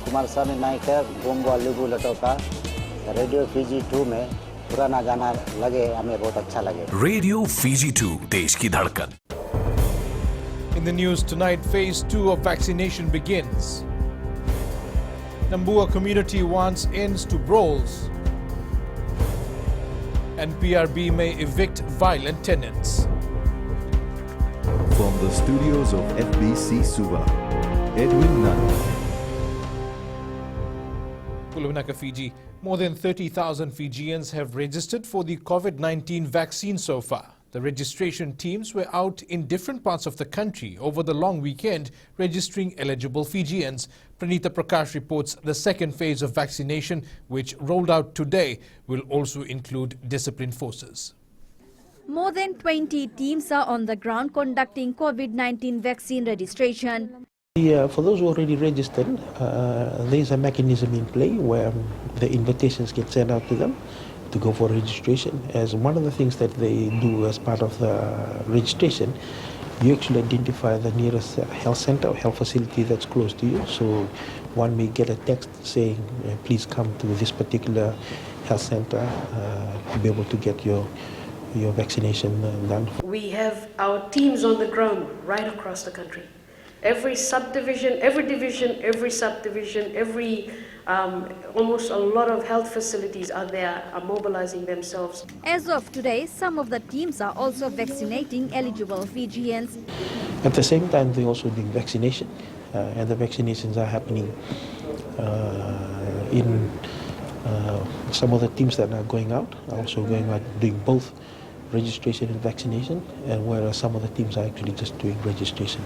कुमार स्वामी नायक गोंगवा लिबू लटोका radio Fiji 2 में पुराना गाना लगे हमें बहुत अच्छा लगे। रेडियो फीजी 2 देश की धड़कन। In the news tonight, phase 2 of vaccination begins. Nambua community wants ends to brawls. And PRB may evict violent tenants. From the studios of FBC Suva, Edwin Nunn. Kulunaka, Fiji. More than 30,000 Fijians have registered for the COVID-19 vaccine so far. The registration teams were out in different parts of the country over the long weekend registering eligible Fijians. Pranita Prakash reports the second phase of vaccination, which rolled out today, will also include disciplined forces. More than 20 teams are on the ground conducting COVID-19 vaccine registration. For those who already registered, there is a mechanism in play where the invitations get sent out to them to go for registration. As one of the things that they do as part of the registration, you actually identify the nearest health center or health facility that's close to you. So one may get a text saying, please come to this particular health center to be able to get your vaccination done. We have our teams on the ground right across the country. Every subdivision, every division, every subdivision, almost a lot of health facilities are there, are mobilizing themselves. As of today, some of the teams are also vaccinating eligible Fijians. At the same time, they're also doing vaccination, and the vaccinations are happening in some of the teams that are going out, are also going out doing both registration and vaccination, and whereas some of the teams are actually just doing registration.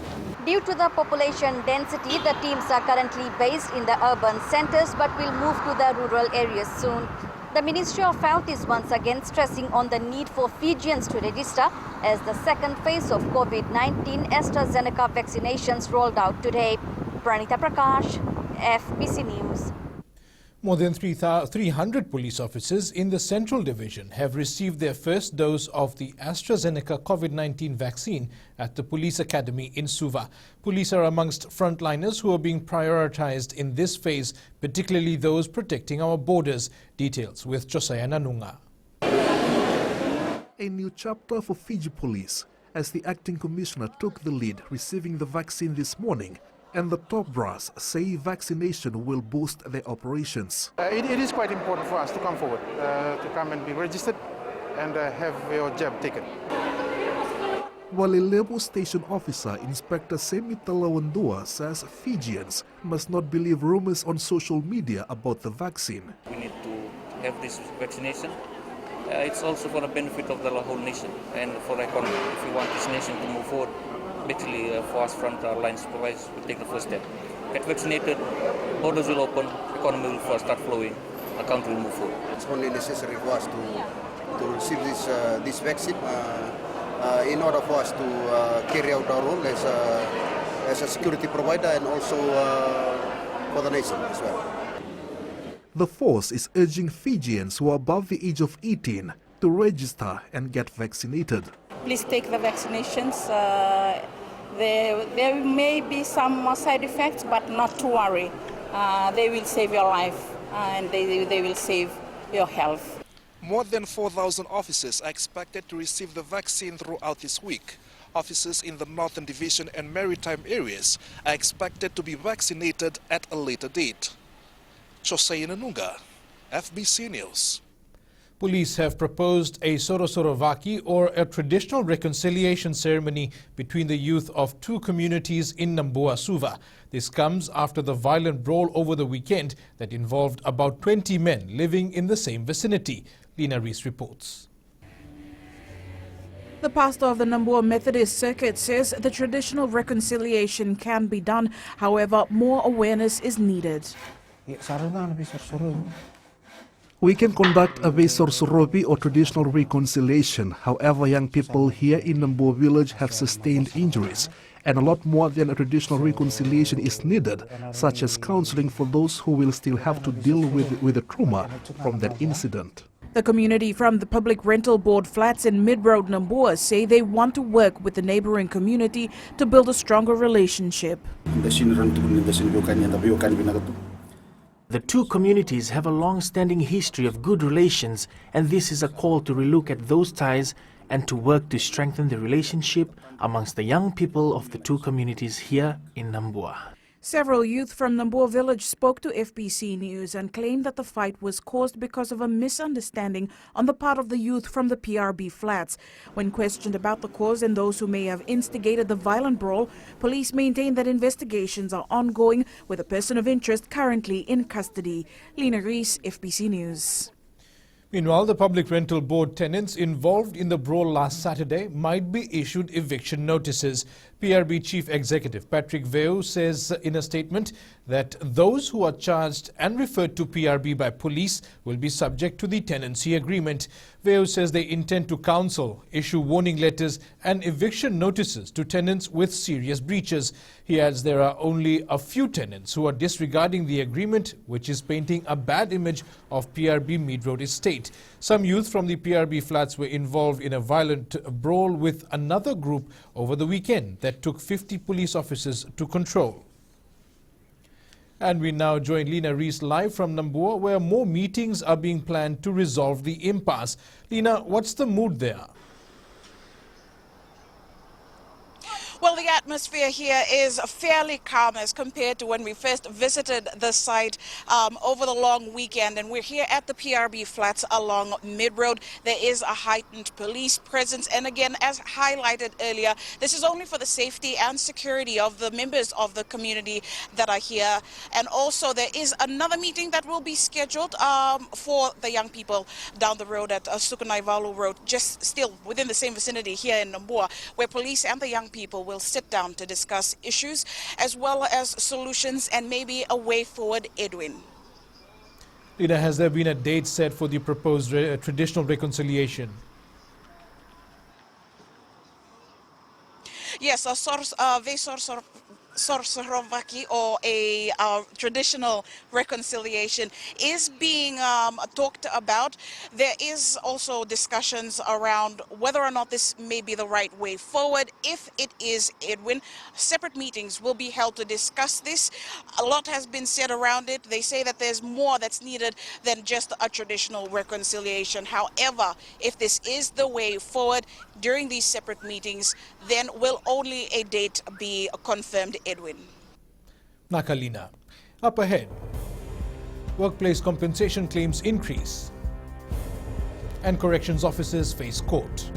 Due to the population density, the teams are currently based in the urban centers but will move to the rural areas soon. The Ministry of Health is once again stressing on the need for Fijians to register as the second phase of COVID-19 AstraZeneca vaccinations rolled out today. Pranita Prakash, FBC News. More than 300 police officers in the Central Division have received their first dose of the AstraZeneca COVID-19 vaccine at the Police Academy in Suva. Police are amongst frontliners who are being prioritized in this phase, particularly those protecting our borders. Details with Josiah Nanunga. A new chapter for Fiji Police as the acting commissioner took the lead receiving the vaccine this morning. And the top brass say vaccination will boost their operations. It is quite important for us to come forward, to come and be registered and have your jab taken. While a Lebu station officer, Inspector Semitala says Fijians must not believe rumors on social media about the vaccine. We need to have this vaccination. It's also for the benefit of the whole nation and for the economy. If we want this nation to move forward, basically for us front line supervisors will take the first step. Get vaccinated, borders will open, economy will first start flowing, the country will move forward. It's only necessary for us to receive this vaccine in order for us to carry out our role as a security provider and also for the nation as well. The force is urging Fijians who are above the age of 18 to register and get vaccinated. Please take the vaccinations. There may be some side effects, but not to worry. They will save your life and they will save your health. More than 4,000 officers are expected to receive the vaccine throughout this week. Officers in the Northern Division and maritime areas are expected to be vaccinated at a later date. Josiah Nanunga, FBC News. Police have proposed a Sorosorovaki or a traditional reconciliation ceremony between the youth of two communities in Nambua, Suva. This comes after the violent brawl over the weekend that involved about 20 men living in the same vicinity. Lina Rees reports. The pastor of the Nambua Methodist Circuit says the traditional reconciliation can be done. However, more awareness is needed. We can conduct a Vesor Sorobi or traditional reconciliation. However, young people here in Nambua village have sustained injuries, and a lot more than a traditional reconciliation is needed, such as counseling for those who will still have to deal with the trauma from that incident. The community from the Public Rental Board flats in Mid-Road Nambua say they want to work with the neighboring community to build a stronger relationship. The two communities have a long-standing history of good relations, and this is a call to relook at those ties and to work to strengthen the relationship amongst the young people of the two communities here in Nambua. Several youth from Nambua village spoke to FBC News and claimed that the fight was caused because of a misunderstanding on the part of the youth from the PRB flats. When questioned about the cause and those who may have instigated the violent brawl, police maintain that investigations are ongoing with a person of interest currently in custody. Lena Rees, FBC News. Meanwhile, the Public Rental Board tenants involved in the brawl last Saturday might be issued eviction notices. PRB Chief Executive Patrick Veu says in a statement that those who are charged and referred to PRB by police will be subject to the tenancy agreement. Veu says they intend to counsel, issue warning letters and eviction notices to tenants with serious breaches. He adds there are only a few tenants who are disregarding the agreement, which is painting a bad image of PRB Mead Road Estate. Some youth from the PRB flats were involved in a violent brawl with another group over the weekend that took 50 police officers to control. And we now join Lena Rees live from Nambua, where more meetings are being planned to resolve the impasse. Lena, what's the mood there? Well, the atmosphere here is fairly calm as compared to when we first visited the site over the long weekend. And we're here at the PRB flats along Mid Road. There is a heightened police presence. And again, as highlighted earlier, this is only for the safety and security of the members of the community that are here. And also there is another meeting that will be scheduled for the young people down the road at Sukunaivalu Road, just still within the same vicinity here in Nambua, where police and the young people will sit down to discuss issues as well as solutions and maybe a way forward, Edwin. Lena, has there been a date set for the proposed traditional reconciliation? Yes, a Sorsorovaki, or a traditional reconciliation, is being talked about. There is also discussions around whether or not this may be the right way forward. If it is, Edwin, separate meetings will be held to discuss this. A lot has been said around it. They say that there's more that's needed than just a traditional reconciliation. However, if this is the way forward during these separate meetings, then will only a date be confirmed, Edwin. Nakalina. Up ahead, workplace compensation claims increase and corrections officers face court.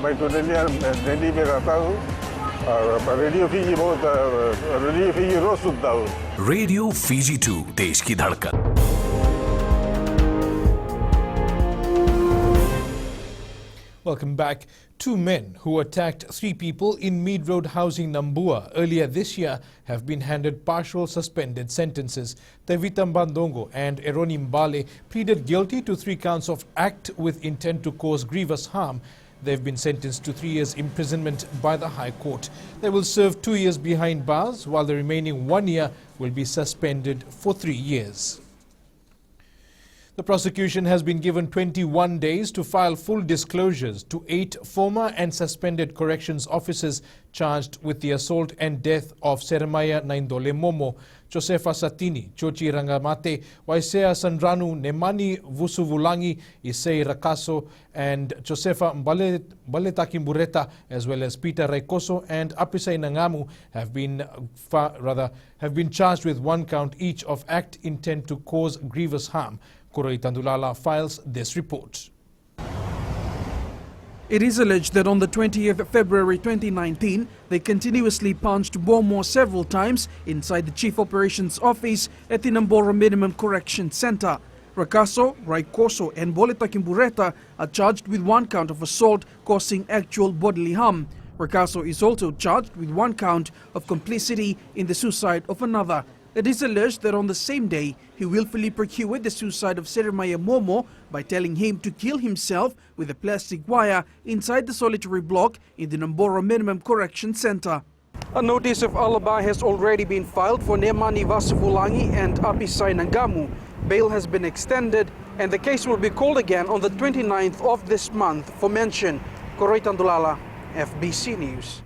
Baik tu dia jadi mereka tahu radio Fiji बहुत radio Fiji रोज सुनता हूँ. Radio Fiji 2 देश की धड़कन. Welcome back. 2 men who attacked 3 people in Mead Road housing Nambua earlier this year have been handed partial suspended sentences. Tevita Mbandongo and Eroni Mbale pleaded guilty to 3 counts of act with intent to cause grievous harm. They've been sentenced to 3 years imprisonment by the High Court. They will serve 2 years behind bars, while the remaining 1 year will be suspended for 3 years. The prosecution has been given 21 days to file full disclosures to 8 former and suspended corrections officers charged with the assault and death of Seremaya Naindole Momo, Josefa Satini, Chochi Rangamate, Waisea Sandranu, Nemani Vusuvulangi, Issei Rakaso, and Josefa Mbaletakim as well as Peter Raikoso and Apisai Nangamu have been charged with 1 count each of act intent to cause grievous harm. Kuroi Tandulala files this report. It is alleged that on the 20th of February 2019, they continuously punched Bomo several times inside the Chief Operations Office at the Nambora Minimum Correction Center. Rakaso, Raikoso and Boleta are charged with 1 count of assault causing actual bodily harm. Rakaso is also charged with 1 count of complicity in the suicide of another. It is alleged that on the same day, he willfully procured the suicide of Seremaya Momo by telling him to kill himself with a plastic wire inside the solitary block in the Nambora Minimum Correction Center. A notice of alibi has already been filed for Nemani Vasuvulangi and Apisai Nangamu. Bail has been extended and the case will be called again on the 29th of this month for mention. Koroi Tandulala, FBC News.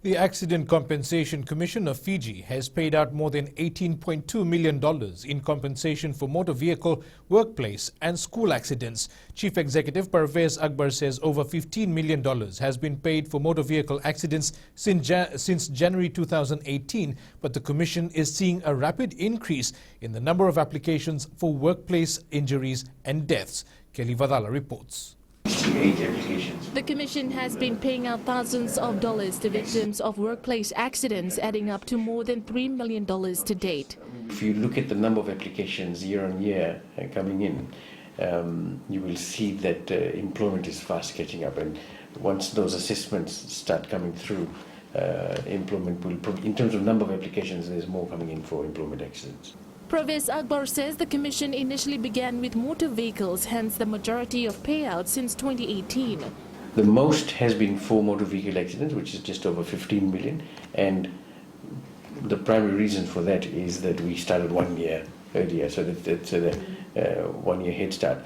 The Accident Compensation Commission of Fiji has paid out more than $18.2 million in compensation for motor vehicle, workplace and school accidents. Chief Executive Parvez Akbar says over $15 million has been paid for motor vehicle accidents since January 2018, but the Commission is seeing a rapid increase in the number of applications for workplace injuries and deaths. Kelly Vadala reports. The Commission has been paying out thousands of dollars to victims of workplace accidents, adding up to more than $3 million to date. If you look at the number of applications year on year coming in, you will see that employment is fast catching up, and once those assessments start coming through, employment will, in terms of number of applications, there's more coming in for employment accidents. Parvez Akbar says the Commission initially began with motor vehicles, hence the majority of payouts since 2018. The most has been for motor vehicle accidents, which is just over 15 million, and the primary reason for that is that we started 1 year earlier, so that's a 1 year head start.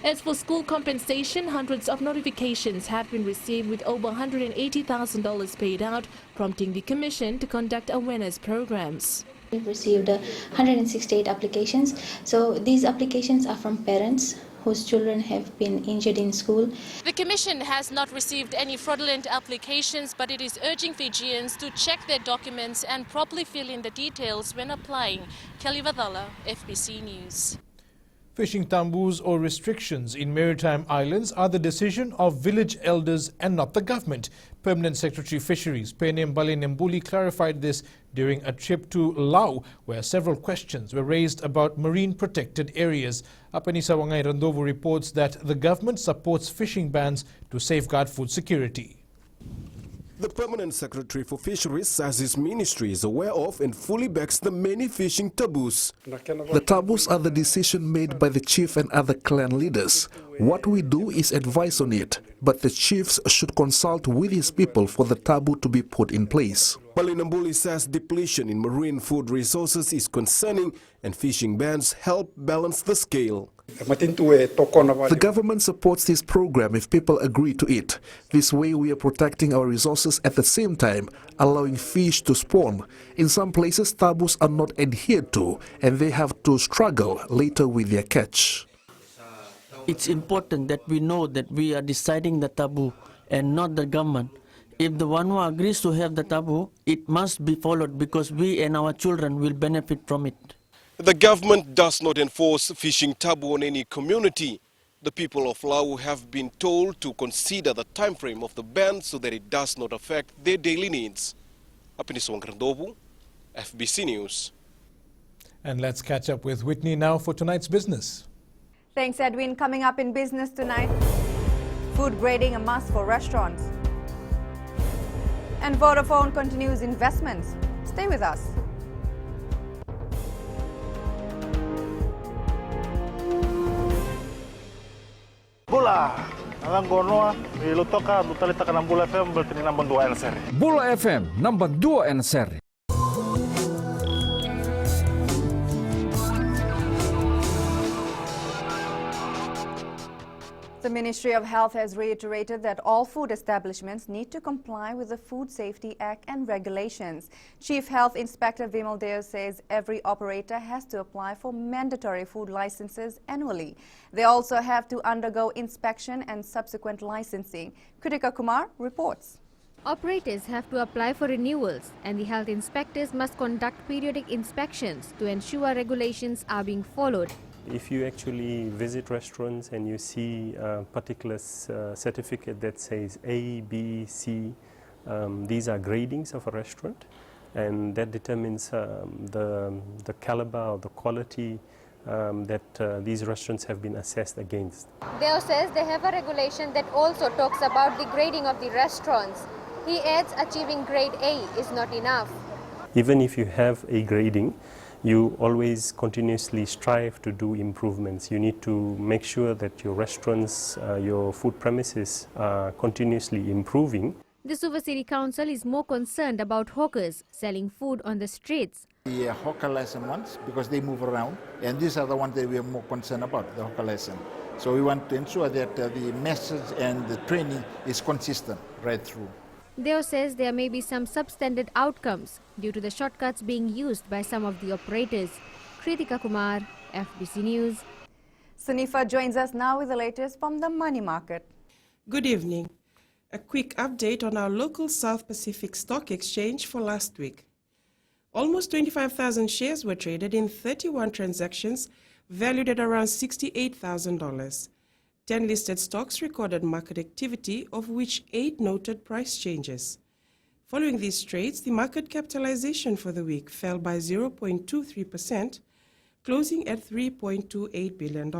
As for school compensation, hundreds of notifications have been received with over $180,000 paid out, prompting the Commission to conduct awareness programs. We've received 168 applications. So these applications are from parents whose children have been injured in school. The Commission has not received any fraudulent applications, but it is urging Fijians to check their documents and properly fill in the details when applying. Kelly Vadala, FBC News. Fishing taboos or restrictions in maritime islands are the decision of village elders and not the government. Permanent Secretary Fisheries Penembale Nambuli clarified this during a trip to Laos, where several questions were raised about marine protected areas. Apanisa Wangay Randovo reports that the government supports fishing bans to safeguard food security. The Permanent Secretary for Fisheries says his ministry is aware of and fully backs the many fishing taboos. The taboos are the decision made by the chief and other clan leaders. What we do is advise on it, but the chiefs should consult with his people for the taboo to be put in place. Nambuli says depletion in marine food resources is concerning and fishing bans help balance the scale. The government supports this program if people agree to it. This way we are protecting our resources at the same time, allowing fish to spawn. In some places taboos are not adhered to and they have to struggle later with their catch. It's important that we know that we are deciding the taboo and not the government. If the one who agrees to have the taboo, it must be followed because we and our children will benefit from it. The government does not enforce fishing taboo on any community. The people of Laos have been told to consider the time frame of the ban so that it does not affect their daily needs. Apiniswang Grandobu, FBC News. And let's catch up with Whitney now for tonight's business. Thanks, Edwin. Coming up in business tonight, food grading a must for restaurants. And Vodafone continues investments. Stay with us. Bola, alang gonoa, ilutoka, lutalita ka ng Bola FM, bertini nambang 2 NSR. Bola FM, nambang 2 NSR. The Ministry of Health has reiterated that all food establishments need to comply with the Food Safety Act and regulations. Chief Health Inspector Vimal Deo says every operator has to apply for mandatory food licenses annually. They also have to undergo inspection and subsequent licensing. Kritika Kumar reports. Operators have to apply for renewals, and the health inspectors must conduct periodic inspections to ensure regulations are being followed. If you actually visit restaurants and you see a particular certificate that says A, B, C, these are gradings of a restaurant, and that determines the caliber or the quality that these restaurants have been assessed against. Deo says they have a regulation that also talks about the grading of the restaurants. He adds achieving grade A is not enough. Even if you have a grading, you always continuously strive to do improvements. You need to make sure that your restaurants, your food premises are continuously improving. The Suva City Council is more concerned about hawkers selling food on the streets. The hawker license ones, because they move around, and these are the ones that we are more concerned about, the hawker license. So we want to ensure that the message and the training is consistent right through. Deo says there may be some substandard outcomes due to the shortcuts being used by some of the operators. Kritika Kumar, FBC News. Sunifa joins us now with the latest from the money market. Good evening. A quick update on our local South Pacific Stock Exchange for last week. Almost 25,000 shares were traded in 31 transactions valued at around $68,000. 10 listed stocks recorded market activity, of which 8 noted price changes. Following these trades, the market capitalization for the week fell by 0.23%, closing at $3.28 billion.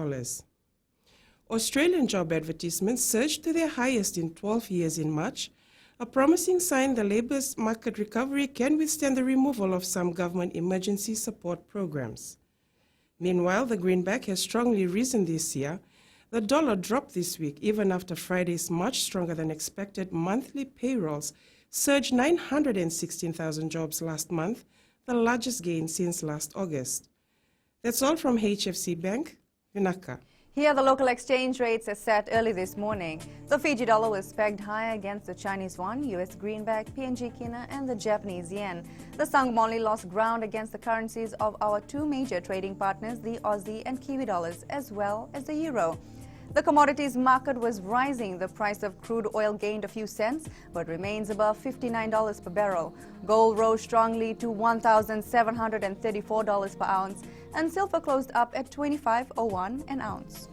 Australian job advertisements surged to their highest in 12 years in March, a promising sign the labour market recovery can withstand the removal of some government emergency support programs. Meanwhile, the greenback has strongly risen this year. The dollar dropped this week even after Friday's much stronger than expected monthly payrolls surged 916,000 jobs last month, the largest gain since last August. That's all from HFC Bank, Vinaka. Here, the local exchange rates are set early this morning. The Fiji dollar was pegged higher against the Chinese yuan, US greenback, PNG kina, and the Japanese yen. The Sangam only lost ground against the currencies of our two major trading partners, the Aussie and Kiwi dollars, as well as the euro. The commodities market was rising. The price of crude oil gained a few cents, but remains above $59 per barrel. Gold rose strongly to $1,734 per ounce, and silver closed up at $25.01 an ounce.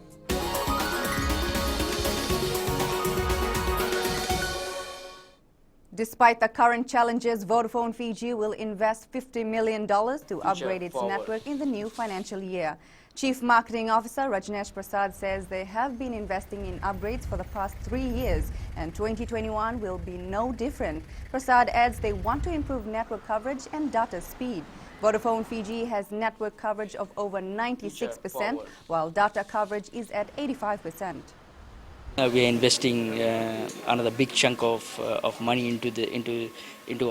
Despite the current challenges, Vodafone Fiji will invest $50 million to upgrade its network in the new financial year. Chief Marketing Officer Rajneesh Prasad says they have been investing in upgrades for the past 3 years, and 2021 will be no different. Prasad adds they want to improve network coverage and data speed. Vodafone Fiji has network coverage of over 96%, while data coverage is at 85%. We are investing another big chunk of money into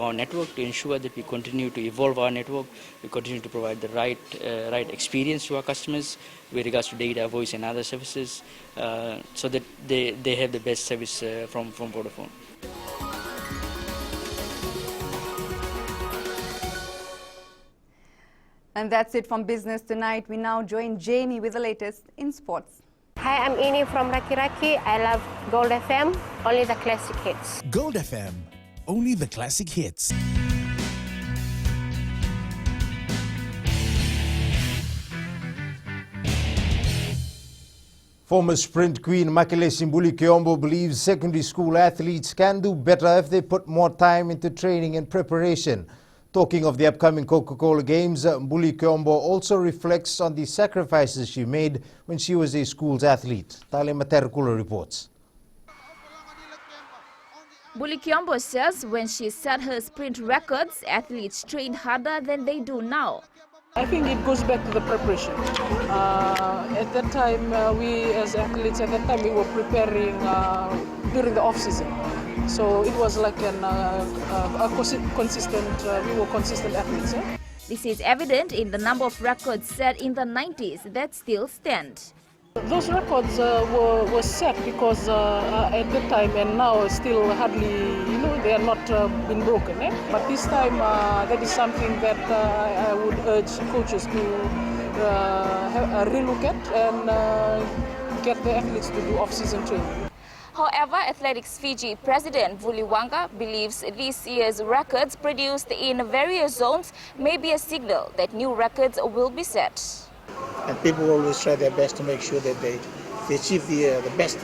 our network to ensure that we continue to evolve our network, we continue to provide the right experience to our customers with regards to data, voice and other services, so that they have the best service from Vodafone. And that's it from Business Tonight. We now join Jamie with the latest in sports. Hi, I'm Ini from Raki Raki. I love Gold FM, only the classic hits. Gold FM, only the classic hits. Former sprint queen Makile Simbuli Kiombo believes secondary school athletes can do better if they put more time into training and preparation. Talking of the upcoming Coca-Cola Games, Mbuli Kiombo also reflects on the sacrifices she made when she was a school's athlete. Tale Materkula reports. Mbuli Kiombo says when she set her sprint records, athletes trained harder than they do now. I think it goes back to the preparation. At that time, we as athletes, we were preparing during the off-season. So it was like we were consistent athletes. This is evident in the number of records set in the 90s that still stand. Those records were set because at that time and now still hardly, they are not been broken. But this time that is something that I would urge coaches to relook at and get the athletes to do off-season training. However, Athletics Fiji President Vuliwanga believes this year's records produced in various zones may be a signal that new records will be set. And people always try their best to make sure that they achieve the best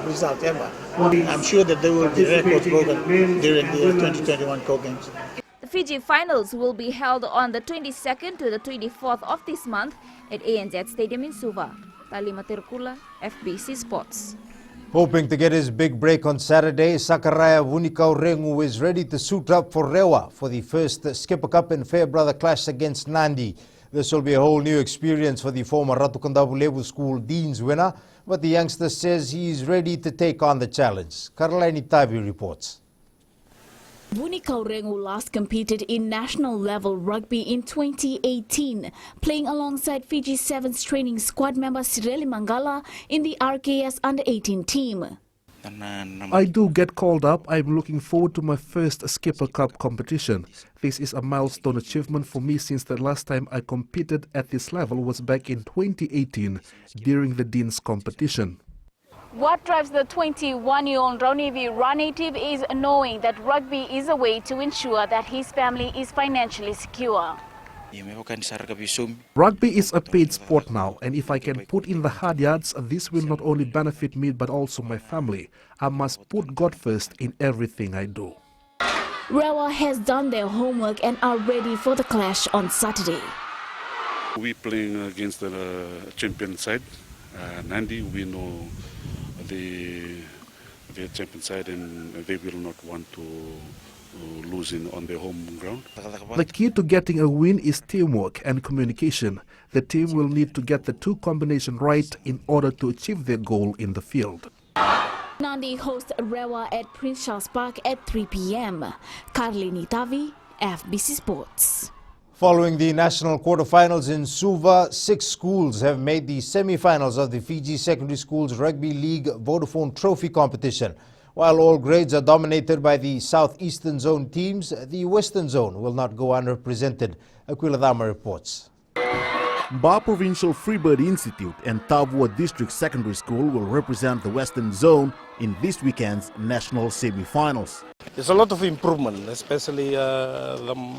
result ever. I'm sure that there will be records broken during the 2021 Co Games. The Fiji finals will be held on the 22nd to the 24th of this month at ANZ Stadium in Suva. Talima Terkula, FBC Sports. Hoping to get his big break on Saturday, Sakaraya Vunikau Rengu is ready to suit up for Rewa for the first Skipper Cup and Fairbrother clash against Nandi. This will be a whole new experience for the former Ratukandavu Level School Dean's winner, but the youngster says he is ready to take on the challenge. Karolaini Tavi reports. Vunikau Rengu last competed in national level rugby in 2018, playing alongside Fiji Sevens training squad member Sireli Mangala in the RKS Under-18 team. I do get called up. I'm looking forward to my first Skipper Cup competition. This is a milestone achievement for me since the last time I competed at this level was back in 2018 during the Dean's competition. What drives the 21-year-old Raunivi native is knowing that rugby is a way to ensure that his family is financially secure. Rugby is a paid sport now, and if I can put in the hard yards, this will not only benefit me but also my family. I must put God first in everything I do. Rewa has done their homework and are ready for the clash on Saturday. We're playing against the champion side, Nandi. We know the champion side, and they will not want to lose on their home ground. The key to getting a win is teamwork and communication. The team will need to get the two combinations right in order to achieve their goal in the field. Nandi hosts Rewa at Prince Charles Park at 3 p.m. Carlini Tavi, FBC Sports. Following the national quarterfinals in Suva, 6 schools have made the semi-finals of the Fiji Secondary Schools Rugby League Vodafone Trophy competition. While all grades are dominated by the Southeastern Zone teams, the Western Zone will not go unrepresented. Aquila Dama reports. Ba Provincial Freebird Institute and Nambua District Secondary School will represent the Western Zone in this weekend's national semi-finals. There's a lot of improvement, especially the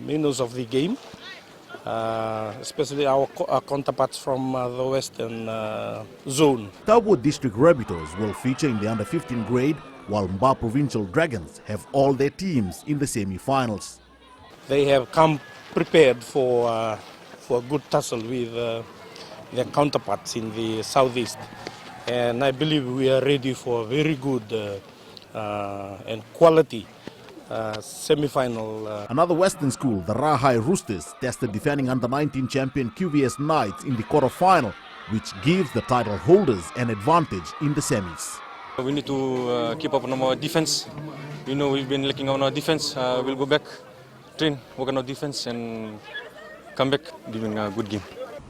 minutes of the game, especially our counterparts from the Western Zone. Nambua District Rabbitohs will feature in the under-15 grade, while Ba Provincial Dragons have all their teams in the semi-finals. They have come prepared for a good tussle with their counterparts in the southeast, and I believe we are ready for a very good and quality semi-final. Another Western school, the Rahai Roosters, tested defending under-19 champion QVS Knights in the quarter-final, which gives the title holders an advantage in the semis. We need to keep up on our defense. You know, we've been lacking on our defense. We'll go back, train, work on our defense, and come back giving a good game.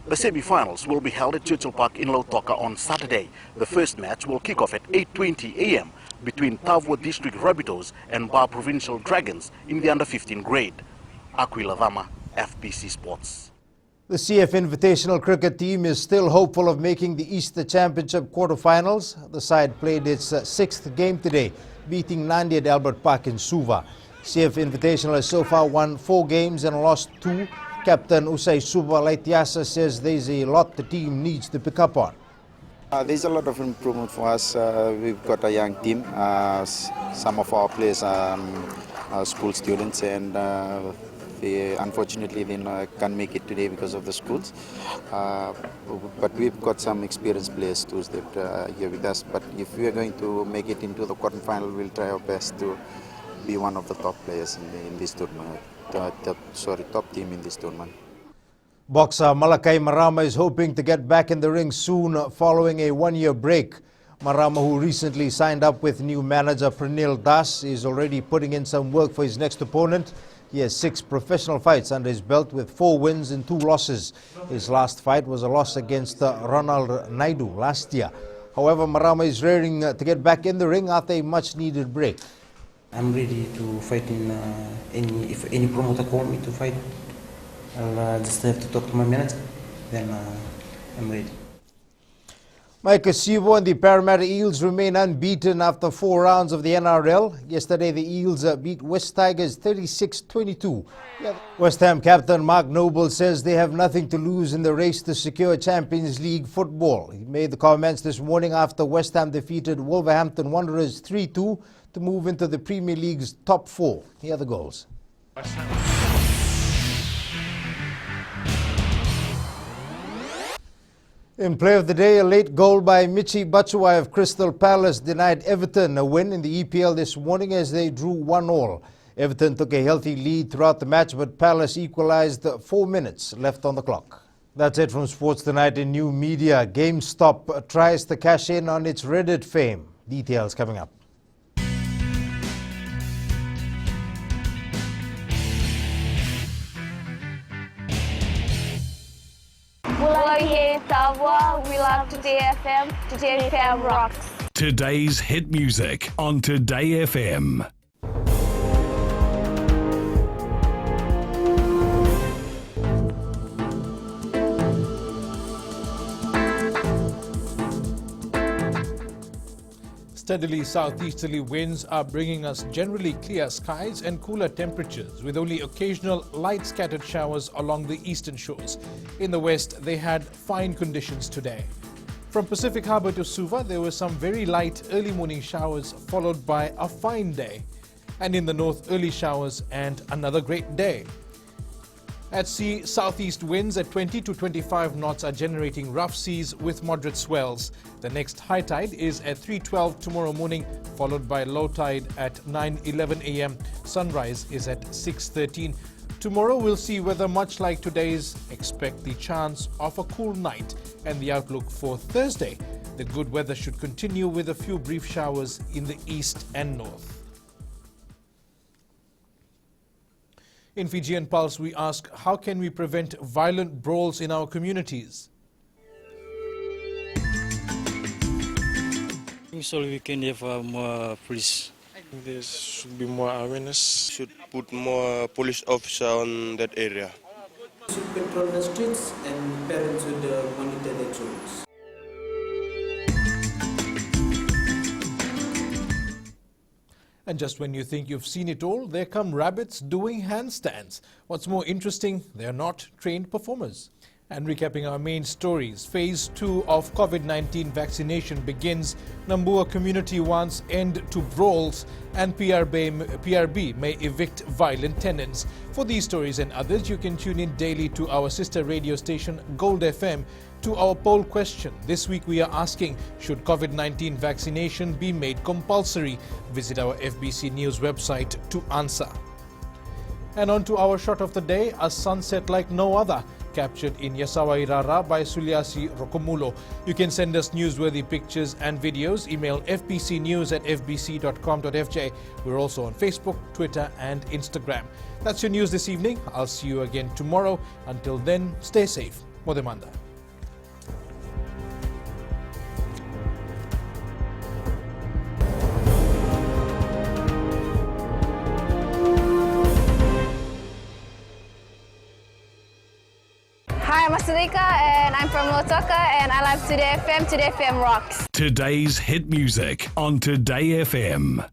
The semi-finals will be held at Churchill Park in Lautoka on Saturday. The first match will kick off at 8:20 a.m. between Nambua District Rabbitohs and Ba Provincial Dragons in the under-15 grade. Aquila Dama, FBC Sports. The CF Invitational cricket team is still hopeful of making the Easter Championship quarterfinals. The side played its 6th game today, beating Nandi at Albert Park in Suva. CF Invitational has so far won 4 games and lost 2. Captain Usai Suba Laitiasa says there's a lot the team needs to pick up on. There's a lot of improvement for us. We've got a young team. Some of our players are school students, and unfortunately they can't make it today because of the schools. But we've got some experienced players too that are here with us. But if we are going to make it into the quarterfinal, we'll try our best to be one of the top players in this tournament. Top team in this tournament. Boxer Malakai Marama is hoping to get back in the ring soon following a 1-year break. Marama, who recently signed up with new manager Pranil Das, is already putting in some work for his next opponent. He has 6 professional fights under his belt with 4 wins and 2 losses. His last fight was a loss against Ronald Naidu last year. However, Marama is raring to get back in the ring after a much-needed break. I'm ready to fight in if any promoter call me to fight. I'll just have to talk to my manager, then I'm ready. Mike Sivo and the Parramatta Eels remain unbeaten after 4 rounds of the NRL. Yesterday, the Eels beat West Tigers 36-22. West Ham captain Mark Noble says they have nothing to lose in the race to secure Champions League football. He made the comments this morning after West Ham defeated Wolverhampton Wanderers 3-2 to move into the Premier League's top 4. Here are the goals. In play of the day, a late goal by Michi Batshuayi of Crystal Palace denied Everton a win in the EPL this morning as they drew 1-1. Everton took a healthy lead throughout the match, but Palace equalized 4 minutes left on the clock. That's it from Sports Tonight in New Media. GameStop tries to cash in on its Reddit fame. Details coming up. Mulai like Nambua. We love Today FM. Today FM rocks. Today's hit music on Today FM. Steadily southeasterly winds are bringing us generally clear skies and cooler temperatures, with only occasional light scattered showers along the eastern shores. In the west, they had fine conditions today. From Pacific Harbour to Suva, there were some very light early morning showers, followed by a fine day. And in the north, early showers and another great day. At sea, southeast winds at 20 to 25 knots are generating rough seas with moderate swells. The next high tide is at 3:12 tomorrow morning, followed by low tide at 9:11 a.m. Sunrise is at 6:13. Tomorrow we'll see weather much like today's. Expect the chance of a cool night, and the outlook for Thursday. The good weather should continue with a few brief showers in the east and north. In Fijian Pulse, we ask, how can we prevent violent brawls in our communities? So we can have more police. There should be more awareness. Should put more police officer on that area. Should patrol the streets and parents should monitor the children. And just when you think you've seen it all, there come rabbits doing handstands. What's more interesting, they're not trained performers. And recapping our main stories, Phase 2 of COVID-19 vaccination begins. Nambua community wants end to brawls, and PRB may evict violent tenants. For these stories and others, you can tune in daily to our sister radio station Gold FM. To our poll question, this week we are asking, should COVID-19 vaccination be made compulsory? Visit our FBC News website to answer. And on to our shot of the day, a sunset like no other, captured in Yasawairara by Suliasi Rokomulo. You can send us newsworthy pictures and videos. Email fbcnews@fbc.com.fj. We're also on Facebook, Twitter and Instagram. That's your news this evening. I'll see you again tomorrow. Until then, stay safe. Modemanda. Hi, I'm Asurika and I'm from Lotoka and I love Today FM. Today FM rocks. Today's hit music on Today FM.